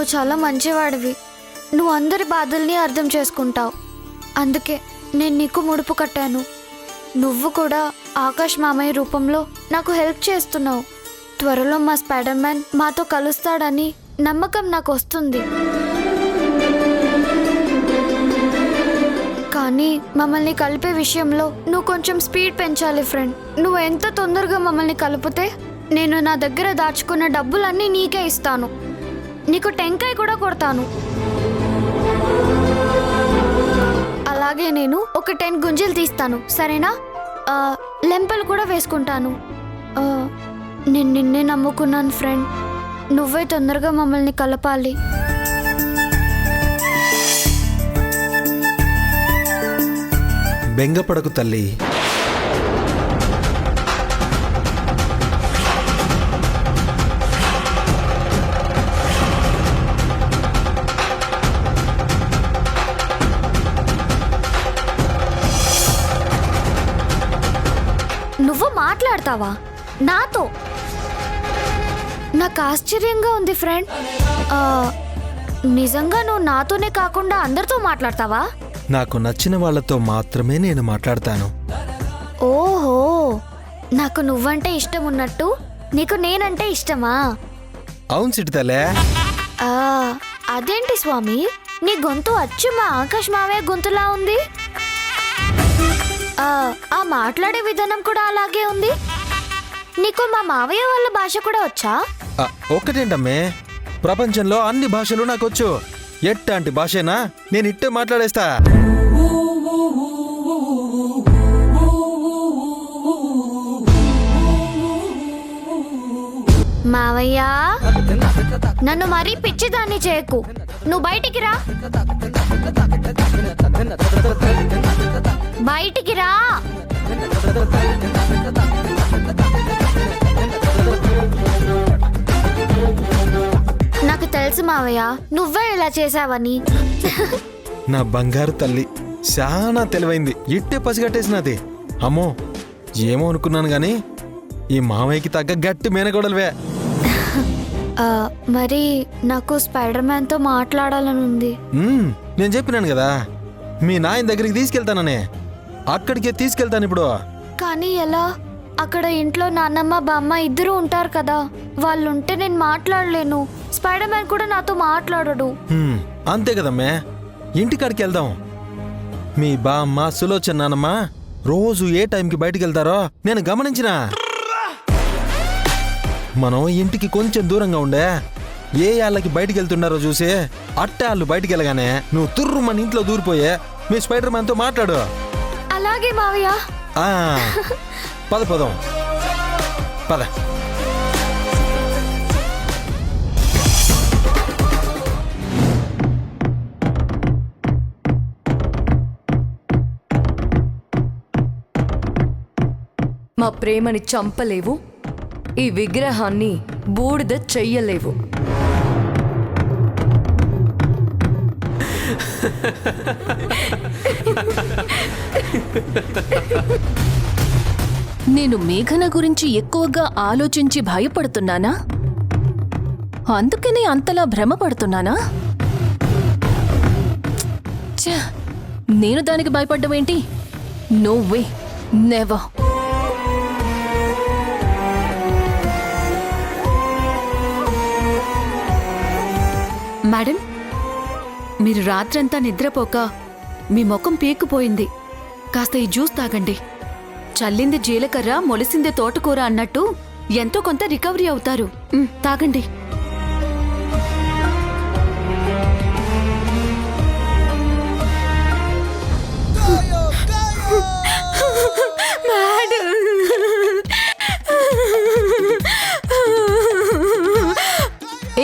నువ్వు చాలా మంచివాడివి. నువ్వు అందరి బాధల్ని అర్థం చేసుకుంటావు. అందుకే నేను నీకు ముడుపు కట్టాను. నువ్వు కూడా ఆకాష్ మామయ్య రూపంలో నాకు హెల్ప్ చేస్తున్నావు. త్వరలో మా స్పైడర్ మ్యాన్ మాతో కలుస్తాడని నమ్మకం నాకు వస్తుంది. కానీ మమ్మల్ని కలిపే విషయంలో నువ్వు కొంచెం స్పీడ్ పెంచాలి ఫ్రెండ్. నువ్వు ఎంత తొందరగా మమ్మల్ని కలిపితే నేను నా దగ్గర దాచుకున్న డబ్బులన్నీ నీకే ఇస్తాను. నీకు టెంకాయ కూడా కొడతాను. అలాగే నేను ఒక 10 గుంజలు తీస్తాను, సరేనా? లెంపలు కూడా వేసుకుంటాను. నేను నిన్నే నమ్ముకున్నాను ఫ్రెండ్. నువ్వే తొందరగా మమ్మల్ని కలపాలి. బెంగపడకు తల్లి. నువ్వు మాట్లాడతావా నాతో? నాకు ఆశ్చర్యంగా ఉంది ఫ్రెండ్. నిజంగా నువ్వు నాతోనే కాకుండా అందరితో మాట్లాడతావా? నాకు నచ్చిన వాళ్ళతో మాత్రమే నేను మాట్లాడతాను. ఓహో, నాకు నువ్వంటే ఇష్టం ఉన్నట్టు నీకు నేనంటే ఇష్టమా? అవును సిటితలే. అదేంటి స్వామి, నీ గొంతు అచ్చు మా ఆకాష్ మావయ్య గొంతులా ఉంది. ఆ మాట్లాడే విధానం కూడా అలాగే ఉంది. నీకు మా మావయ్య వాళ్ళ భాష కూడా వచ్చా? ఒక్కటేంటమ్మే, ప్రపంచంలో అన్ని భాషలు నాకొచ్చు. ఎట్టాంటి భాషేనా నేను ఇట్టే మాట్లాడేస్తా. మావయ్య, నన్ను మరీ పిచ్చిదాన్ని చేయకు. నువ్వు బయటికి రా, బయటికి రా. నాకు తెలుసు మావయ్య, నువ్వే ఇలా చేసావని. నా బంగారు తల్లి చాలా తెలివైంది. ఇట్టే పసిగట్టేసినది. అమ్మో, ఏమో అనుకున్నాను గాని ఈ మామయ్యకి తగ్గ గట్టి మేనగోడలువే. మరి నాకు స్పైడర్ మ్యాన్ తో మాట్లాడాలని ఉంది. నేను చెప్పినాను కదా, మీ నాయన దగ్గరికి తీసుకెళ్తాననే. అక్కడికే తీసుకెళ్తాను ఇప్పుడు. కానీ ఎలా? అక్కడ ఇంట్లో నాన్నమ్మ బామ్మ ఇద్దరు ఉంటారు కదా. వాళ్ళుంటే నేను మాట్లాడలేను. స్పైడర్ మ్యాన్ కూడా నాతో మాట్లాడడు. అంతే కదమ్మే, ఇంటికాడికి వెళ్దాం. మీ బామ్మ సులోచన నానమ్మ రోజు ఏ టైంకి బయటికి వెళ్తారో నేను గమనించిన. మనం ఇంటికి కొంచెం దూరంగా ఉండే ఏ యాళ్ళకి బయటికి వెళ్తున్నారో చూసి అట్టే వాళ్ళు బయటికి వెళ్ళగానే నువ్వు తుర్రు మన ఇంట్లో దూరిపోయే మీ స్పైడర్ మ్యాన్తో మాట్లాడు. అలాగే మావయ్య. పద పదం పద. మా ప్రేమని చంపలేవు, ఈ విగ్రహాన్ని బూడిద చెయ్యలేవు. నేను మేఘన గురించి ఎక్కువగా ఆలోచించి భయపడుతున్నానా? అందుకనే అంతలా భ్రమపడుతున్నానా? నేను దానికి భయపడ్డమేంటి? No way, never. మేడం, మీరు రాత్రంతా నిద్రపోక మీ ముఖం పీక్కుపోయింది. కాస్త ఈ జ్యూస్ తాగండి. చల్లింది జీలకర్ర, మొలిసింది తోటకూర అన్నట్టు ఎంతో కొంత రికవరీ అవుతారు. తాగండి.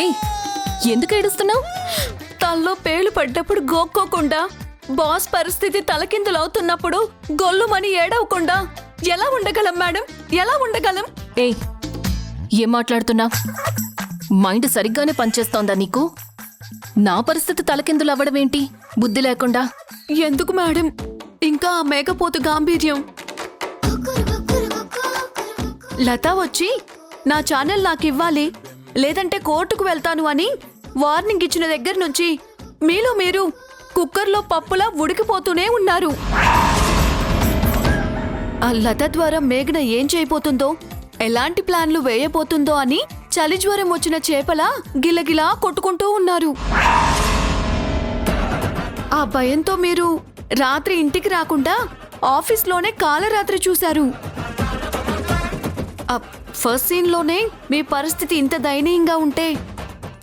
ఏయ్, ఎందుకు ఏడుస్తున్నావు? తల్లో పేలు పడ్డప్పుడు గోక్కోకుండా, బాస్ పరిస్థితి తలకిందులవుతున్నప్పుడు గొల్లుమని ఏడవకుండా ఎలా ఉండగలం మేడం? ఎలా ఉండగలం? ఏయ్, ఏం మాట్లాడుతున్నావు? మైండ్ సరిగ్గానే పనిచేస్తోందా నీకు? నా పరిస్థితి తలకిందులవ్వడమేంటి బుద్ధి లేకుండా? ఎందుకు మేడం ఇంకా ఆ మేకపోతు గాంభీర్యం? లత వచ్చి నా ఛానల్ నాకివ్వాలి, లేదంటే కోర్టుకు వెళ్తాను అని వార్నింగ్ ఇచ్చిన దగ్గర నుంచి మీలో మీరు కుక్కర్లో పప్పులా ఉడికిపోతూనే ఉన్నారు. ఆ లత ద్వారా మేఘన ఏం చేయబోతుందో, ఎలాంటి ప్లాన్లు వేయబోతుందో అని చలి జ్వరం వచ్చిన చేపలా గిలగిలా కొట్టుకుంటూ ఉన్నారు. ఆ భయంతో మీరు రాత్రి ఇంటికి రాకుండా ఆఫీస్లోనే కాలరాత్రి చూశారు. ఫస్ట్ సీన్లోనే మీ పరిస్థితి ఇంత దయనీయంగా ఉంటే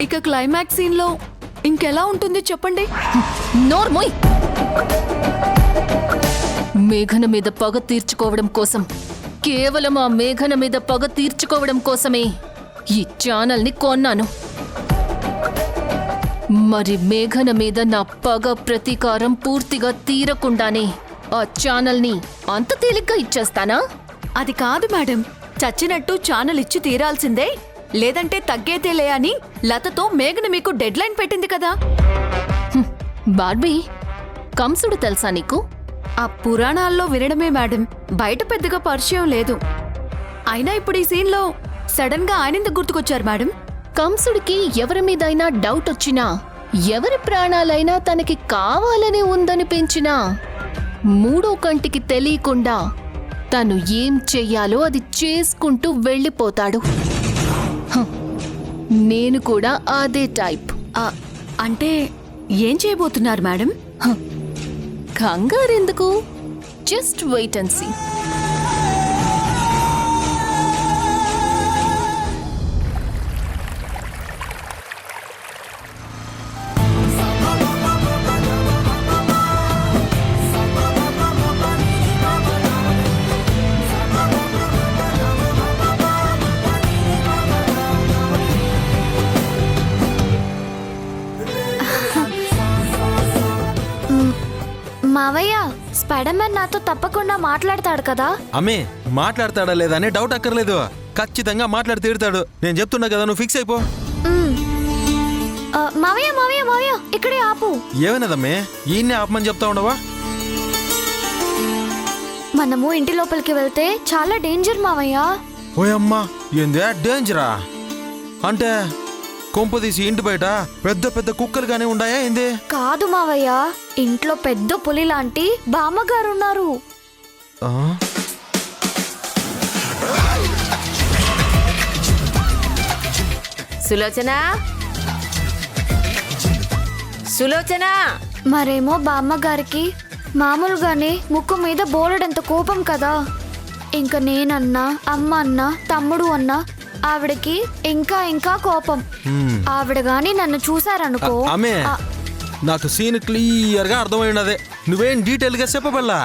ఇక క్లైమాక్స్ సీన్లో ఇంకెలా ఉంటుంది చెప్పండి. నోర్మోయ్! మేఘన మీద పగ తీర్చుకోవడం కోసం, కేవలం ఆ మేఘన మీద పగ తీర్చుకోవడం కోసమే ఈ ఛానల్ని కొన్నాను. మరి మేఘన మీద నా పగ ప్రతీకారం పూర్తిగా తీరకుండానే ఆ ఛానల్ని అంత తేలిగ్గా ఇచ్చేస్తానా? అది కాదు మేడం, చచ్చినట్టు ఛానల్ ఇచ్చి తీరాల్సిందే, లేదంటే తగ్గేదేలే అని లతతో మేఘన మీకు డెడ్ లైన్ పెట్టింది కదా. బార్బీ, కంసుడు తెలుసా నీకు? ఆ పురాణాల్లో వినడమే మేడం, బయట పెద్దగా పరిచయం లేదు. అయినా ఇప్పుడు ఈ సీన్లో సడన్ గా ఆయనెందుకు గుర్తుకొచ్చారు మేడం? కంసుడికి ఎవరి మీదైనా డౌట్ వచ్చినా, ఎవరి ప్రాణాలైనా తనకి కావాలని ఉందనిపించినా మూడో కంటికి తెలియకుండా తను ఏం చెయ్యాలో అది చేసుకుంటూ వెళ్ళిపోతాడు. హ, నేను కూడా అదే టైప్. అంటే ఏం చేయబోతున్నారు మేడం? కంగారెందుకు, జస్ట్ వెయిట్ అండ్ సీ. మావయ్య, స్పైడర్ మ్యాన్ నాతో తప్పకుండా మాట్లాడతాడు కదా? అమ్మే, మాట్లాడతాడా లేదా అని డౌట్ అక్కర్లేదు. ఖచ్చితంగా మాట్లాడి తీరుతాడు. నేను చెప్తున్నా కదా, నువ్వు ఫిక్స్ అయిపో. మావయ్య మావయ్య మావయ్య, ఇక్కడే ఆపు. ఏమైనదమ్మే, ఈయన్నే ఆపమని చెప్తా ఉండవా? మనము ఇంటి లోపలికి వెళ్తే చాలా డేంజర్ మావయ్య. ఓయమ్మా, ఏందే డేంజరా? అంటే కొంపదీసి ఇంటి బయట పెద్ద పెద్ద కుక్కలుగానే ఉన్నాయా ఏంది? కాదు మావయ్య, ఇంట్లో పెద్ద పులి లాంటి బామ్మగారున్నారు. సులోచన, సులోచన. మరేమో బామ్మగారికి మామూలుగానే ముక్కు మీద బోలెడంత కోపం కదా. ఇంకా నేనన్నా, అమ్మ అన్నా, తమ్ముడు అన్నా ఆవిడకి ఇంకా ఇంకా కోపం. ఆవిడ గాని నన్ను చూసారనుకో. ఆమె నాకు సీన్ క్లియర్ గా అర్థమైనదే. నువ్వేం డీటెయిల్ గా చెప్పబల్లా?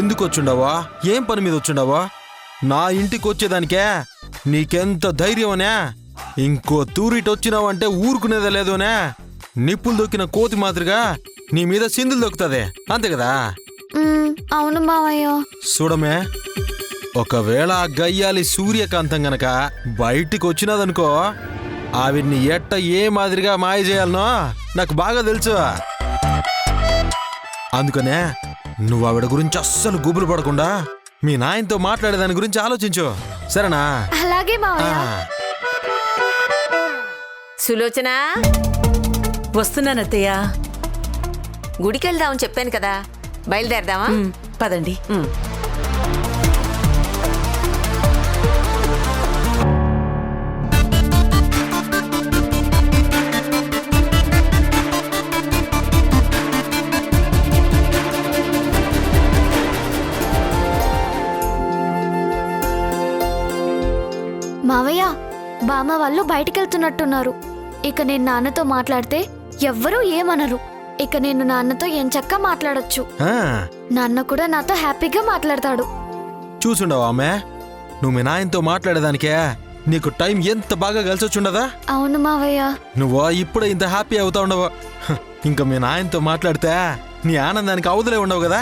ఎందుకు వచ్చుండవా? ఏం పని మీద వచ్చుండవా? నా ఇంటికి వచ్చేదానికే నీకెంత ధైర్యమనే? ఇంకో తూరిటి వచ్చినావంటే ఊరుకునేదే లేదోనే. నిప్పులు దొక్కిన కోతి మాదిరిగా నీ మీద సిందులు దొక్కుతుంది, అంతే కదా? అవును మావయ్య. చూడమే, ఒకవేళ ఆ గయ్యాలి సూర్యకాంతం గనక బయటికి వచ్చినదనుకో, ఆవిడ్ని ఎట్ట ఏ మాదిరిగా మాయ చేయాలనో నాకు బాగా తెలుసు. అందుకనే నువ్వు ఆవిడ గురించి అస్సలు గుబులు పడకుండా మీ నాయనతో మాట్లాడేదాని గురించి ఆలోచించు, సరేనా? అలాగే మావయ్య. సులోచన, వస్తున్నానత్తయ్య. గుడికి వెళ్దామని చెప్పాను కదా, బయలుదేరదామా? పదండి. మావయ్య, బామ్మ వాళ్ళు బయటికెళ్తున్నట్టున్నారు. ఇక నేను నాన్నతో మాట్లాడితే ఎవ్వరూ ఏమనరు. ఇక నేను నాన్నతో ఎంచక్కా మాట్లాడొచ్చు. నాన్న కూడా నాతో హ్యాపీగా మాట్లాడతాడు. చూసుండవా ఆమె, నువ్వు మీ నాయనతో మాట్లాడేదానికే నీకు టైం ఎంత బాగా కలిసొచ్చుండదా? అవును మావయ్య. నువ్వు ఇప్పుడే ఇంత హ్యాపీ అవుతా ఉండవు. ఇంకా మీ నాయనతో మాట్లాడితే నీ ఆనందానికి అవదులే ఉండవు కదా?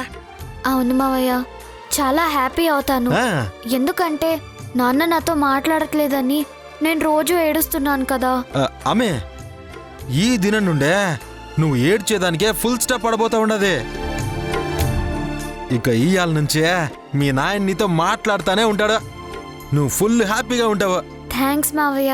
అవును మావయ్య, చాలా హ్యాపీ అవుతాను. ఎందుకంటే నాన్న నాతో మాట్లాడట్లేదని నేను రోజు ఏడుస్తున్నాను కదా. ఆమె, ఈ దినం నుండే నువ్వు ఏడ్చేదానికే ఫుల్ స్టాప్ పడబోతా ఉండదు. ఇక ఇయాల నుంచే మీ నాయన నీతో మాట్లాడుతానే ఉంటాడు. నువ్వు ఫుల్ హ్యాపీగా ఉంటావు. థ్యాంక్స్ మావయ్య.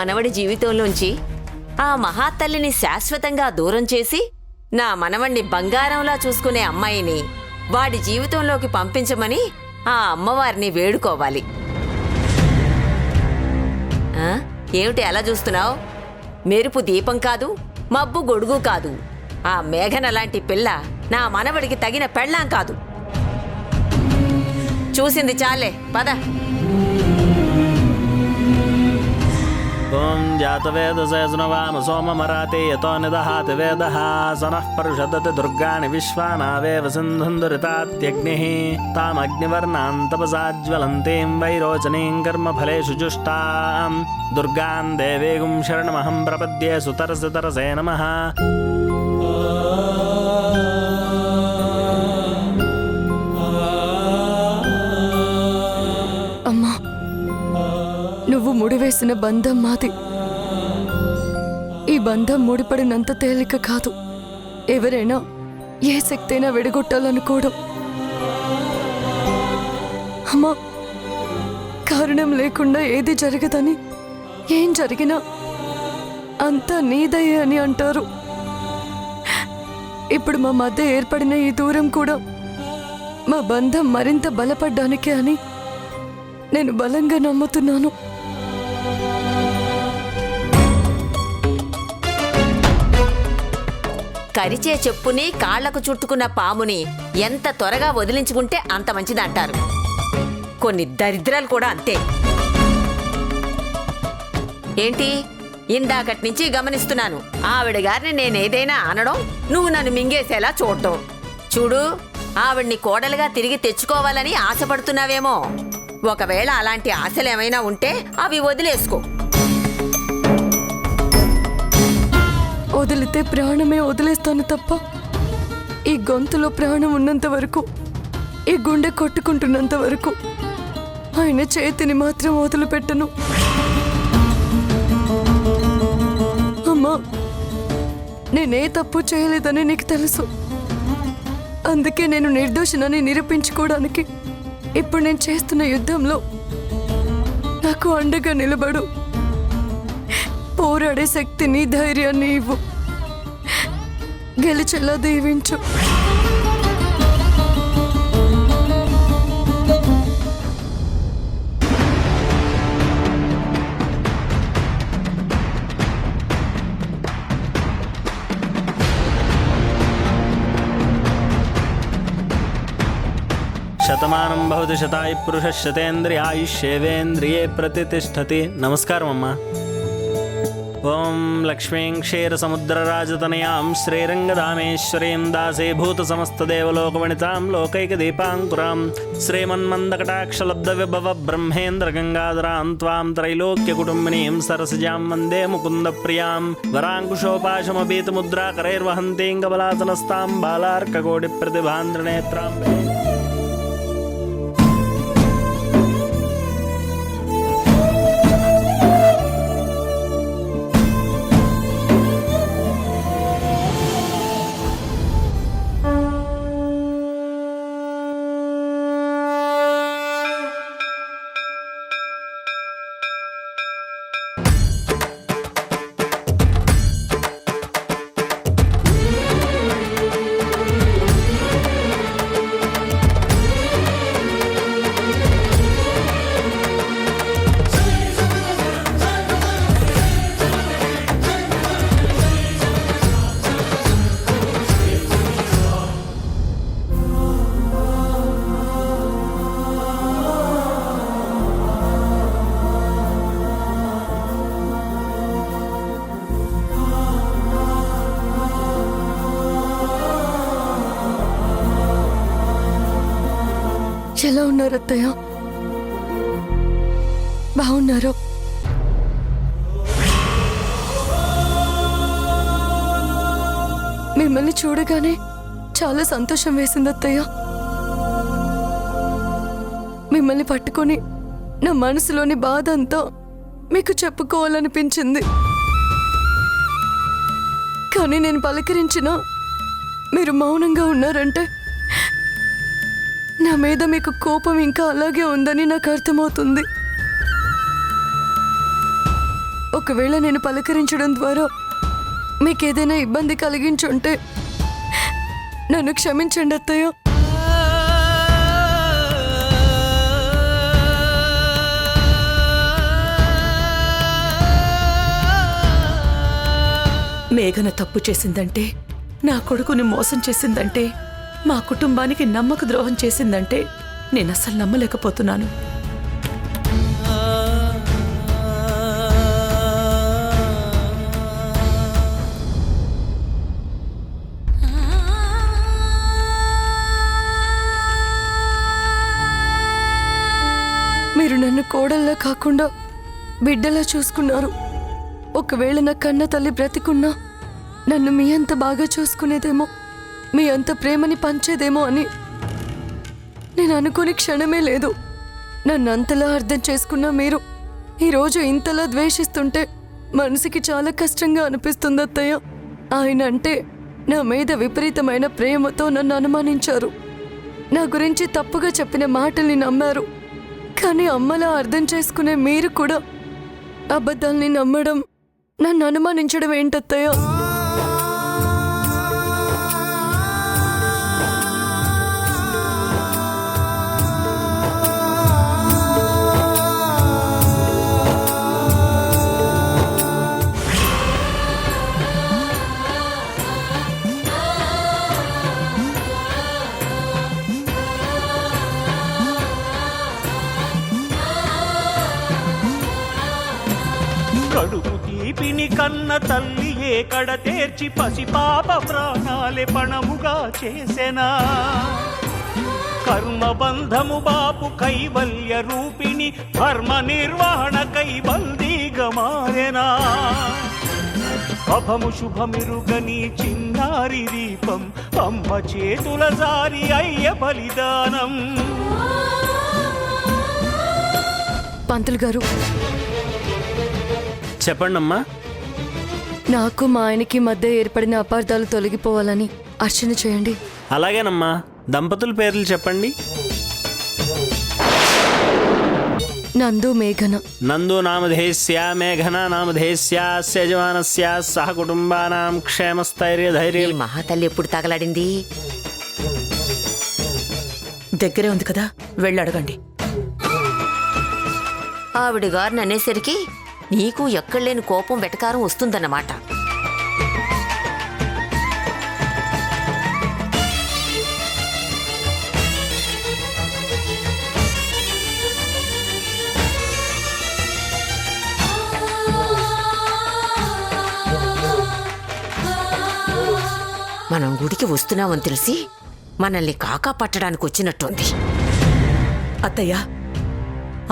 మనవడి జీవితంలోంచి ఆ మహాతల్లిని శాశ్వతంగా దూరం చేసి నా మనవణ్ణి బంగారంలా చూసుకునే అమ్మాయిని వాడి జీవితంలోకి పంపించమని ఆ అమ్మవారిని వేడుకోవాలి. ఏమిటి అలా చూస్తున్నావు? మెరుపు దీపం కాదు, మబ్బు గొడుగు కాదు. ఆ మేఘన లాంటి పిల్ల నా మనవడికి తగిన పెళ్ళాం కాదు. చూసింది చాలే, పద. ఓం జాతవేదసేసునవామ సోమమరాతే యతో నిదహాతి వేదః సనః పరుషదతి దుర్గాణి విశ్వానావేవ సింధుందురితాత్యగ్నిః తామగ్నివర్ణాం తపసాజ్వలంతీం వైరోచనీం కర్మఫలేషు జుష్టాం దుర్గాం దేవీగుం శరణమహం ప్రపద్యే సుతరసి తరసే నమః. అమ్మా, నువ్వు ముడివేసిన బంధం మాది. ఈ బంధం ముడిపడినంత తేలిక కాదు. ఎవరైనా ఏ శక్తి అయినా విడగొట్టాలనుకోవడం. అమ్మా, కారణం లేకుండా ఏది జరగదని, ఏం జరిగినా అంతా నీదయ్యే అని అంటారు. ఇప్పుడు మా మధ్య ఏర్పడిన ఈ దూరం కూడా మా బంధం మరింత బలపడ్డానికే అని నేను బలంగా నమ్ముతున్నాను. కరిచే చెప్పుని కాళ్లకు చుట్టుకున్న పాముని ఎంత త్వరగా వదిలించుకుంటే అంత మంచిదంటారు. కొన్ని దరిద్రాలు కూడా అంతే. ఏంటి, ఇందాకటి నుంచి గమనిస్తున్నాను. ఆవిడ గారిని నేనేదైనా అనడం, నువ్వు నన్ను మింగేసేలా చూడటం. చూడు, ఆవిడ్ని కోడలుగా తిరిగి తెచ్చుకోవాలని ఆశపడుతున్నావేమో. ఒకవేళ అలాంటి ఆశలేమైనా ఉంటే అవి వదిలేసుకో. వదిలితే ప్రాణమే వదిలేస్తాను తప్ప ఈ గొంతులో ప్రాణం ఉన్నంత వరకు, ఈ గుండె కొట్టుకుంటున్నంత వరకు ఆయన చేతిని మాత్రం వదిలిపెట్టను. అమ్మా, నేనే తప్పు చేయలేదని నీకు తెలుసు. అందుకే నేను నిర్దోషినని నిరూపించుకోవడానికి ఇప్పుడు నేను చేస్తున్న యుద్ధంలో నాకు అండగా నిలబడు. పోరాడే శక్తిని, ధైర్యాన్ని ఇవ్వు. గెలిచేలా దీవించు. శతమానం భవతి శతాయు పురుష శతేంద్రియాయుష్యేవేంద్రియే ప్రతిష్టతి. నమస్కారం అమ్మా. ఓం లక్ష్మీం క్షీరసముద్రరాజతనయాం శ్రీరంగధామేశ్వరీం దాసీభూత సమస్తదేవలోకవనితాం లోకైకదీపాంకురాం శ్రీమన్మందకటాక్షలబ్ధవిభవ బ్రహ్మేంద్ర గంగాధరాం త్వాం త్రైలోక్యకుటుంబినీం సరసజాం వందే ముకుందప్రియాం వరాంకుశోపాశమభీతముద్రాకరైర్వహంతీం కమలాసనస్తాం బాలార్కకోటిప్రతిభాంధ్రనేత్రాం. ఎలా ఉన్నారు అత్తయ్య? బాగున్నారు? మిమ్మల్ని చూడగానే చాలా సంతోషం వేసింది అత్తయ్య. మిమ్మల్ని పట్టుకొని నా మనసులోని బాధ అంతా మీకు చెప్పుకోవాలనిపించింది. కానీ నేను పలకరించినా మీరు మౌనంగా ఉన్నారంటే నా మీద మీకు కోపం ఇంకా అలాగే ఉందని నాకు అర్థమవుతుంది. ఒకవేళ నేను పలకరించడం ద్వారా మీకేదైనా ఇబ్బంది కలిగించుంటే నన్ను క్షమించండి అత్తయ్య. మేఘన తప్పు చేసిందంటే, నా కొడుకుని మోసం చేసిందంటే, మా కుటుంబానికి నమ్మక ద్రోహం చేసిందంటే నేను అస్సలు నమ్మలేకపోతున్నాను. మీరు నన్ను కోడల్లా కాకుండా బిడ్డలా చూసుకున్నారు. ఒకవేళ నా కన్న తల్లి బ్రతికున్నా నన్ను మీ అంత బాగా చూసుకునేదేమో, మీ అంత ప్రేమని పంచేదేమో అని నేను అనుకునే క్షణమే లేదు. నన్ను అంతలా అర్థం చేసుకున్న మీరు ఈరోజు ఇంతలా ద్వేషిస్తుంటే మనసుకి చాలా కష్టంగా అనిపిస్తుంది అత్తయ్య. ఆయన అంటే నా మీద విపరీతమైన ప్రేమతో నన్ను అనుమానించారు. నా గురించి తప్పుగా చెప్పిన మాటల్ని నమ్మారు. కానీ అమ్మలా అర్థం చేసుకునే మీరు కూడా అబద్ధాల్ని నమ్మడం, నన్ను అనుమానించడం ఏంటత్తయ్య? కడుపు తీపిని కన్న తల్లి ఏ కడ తీర్చి పసిపాప ప్రాణాలే పణముగా చేసెనా. కర్మబంధము బాపు కైవల్య రూపిణి ధర్మ నిర్వహణ కైవల్దీగా మారెనా. అభము శుభమిరుగని చిన్నారి దీపం అమ్మ చేతుల జారి అయ్య బలిదానం. పంతులు గారు, చెప్పండమ్మా. నాకు మా ఆయనకి మధ్య ఏర్పడిన అపార్థాలు తొలగిపోవాలని అర్చన చేయండి. అలాగేనమ్మా. దంపతుల పేర్లు చెప్పండి. నందు మేఘన. నందు నామధేస్య మేఘన నామధేస్య యజమానస్య సహ కుటుంబానాం క్షేమస్థైర్య ఈ ధైర్యం. మహాతల్లి ఎప్పుడు తగలడింది? దగ్గరే ఉంది కదా, వెళ్ళి అడగండి. ఆవిడ గారిని అనేసరికి నీకు ఎక్కడలేని కోపం వెటకారం వస్తుందన్నమాట. మనం గుడికి వస్తున్నామని తెలిసి మనల్ని కాకా పట్టడానికి వచ్చినట్టుంది. అత్తయ్య,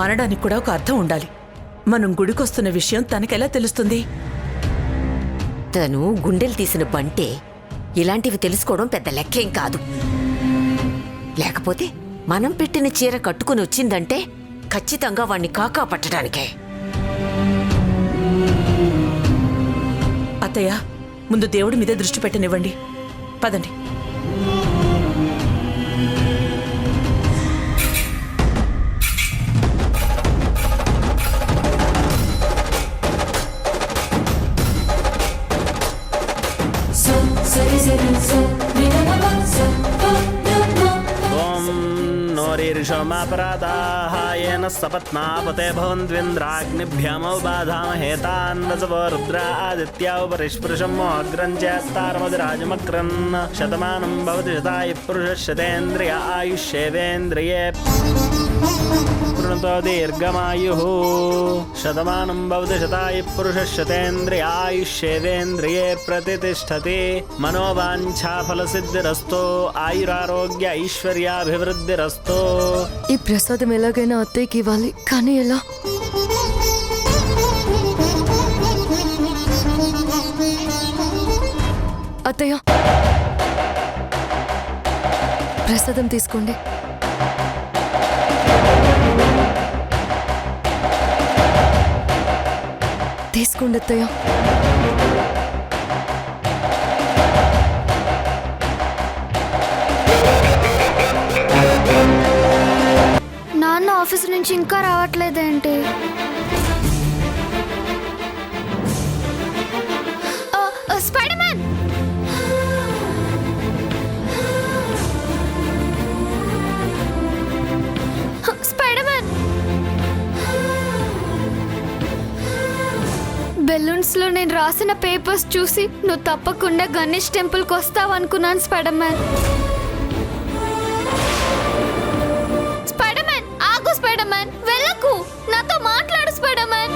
అనడానికి కూడా ఒక అర్థం ఉండాలి. మనం గుడికొస్తున్న విషయం తనకెలా తెలుస్తుంది? తను గుండెలు తీసిన బంటే. ఇలాంటివి తెలుసుకోవడం పెద్ద లెక్కేం కాదు. లేకపోతే మనం పెట్టిన చీర కట్టుకుని వచ్చిందంటే ఖచ్చితంగా వాణ్ణి కాకా పట్టడానికే. అత్తయ్య, ముందు దేవుడి మీద దృష్టి పెట్టనివ్వండి. పదండి. ఓం నోరీర్షోమాపరాధాః येन सपत्नापते भवन्त्विन्द्राग्निभ्यामो बाधामहे तान् वसवो रुद्रा आदित्या उपरिष्पृशम् अग्रं चेत्तारमधिराजमक्रन् शतमानं भवति शतायुः पुरुषः शतेन्द्रिय आयुष्येवेन्द्रिये कृणुतो दीर्घमायुः. शतमानं भवति शतायुः पुरुषः शतेन्द्रिय आयुष्येवेन्द्रिये प्रतिष्ठति. मनोवाञ्छाफलसिद्धिरस्तु आयुरारोग्य ऐश्वर्याभिवृद्धिरस्तु. ఈ ప్రసాదం ఎలాగైనా అత్తయ్యకి ఇవ్వాలి, కానీ ఎలా? అత్తయ్య, ప్రసాదం తీసుకోండి. తీసుకోండి అత్తయ్య. నాన్న ఆఫీస్ నుంచి ఇంకా రావట్లేదేంటి? బెలూన్స్లో నేను రాసిన పేపర్స్ చూసి నువ్వు తప్పకుండా గణేష్ టెంపుల్కి వస్తావు అనుకున్నాను స్పైడర్ మ్యాన్. స్పైడర్ మ్యాన్ ఆగు, స్పైడర్ మ్యాన్ వెళ్ళకు, నాతో మాట్లాడు స్పైడర్ మ్యాన్.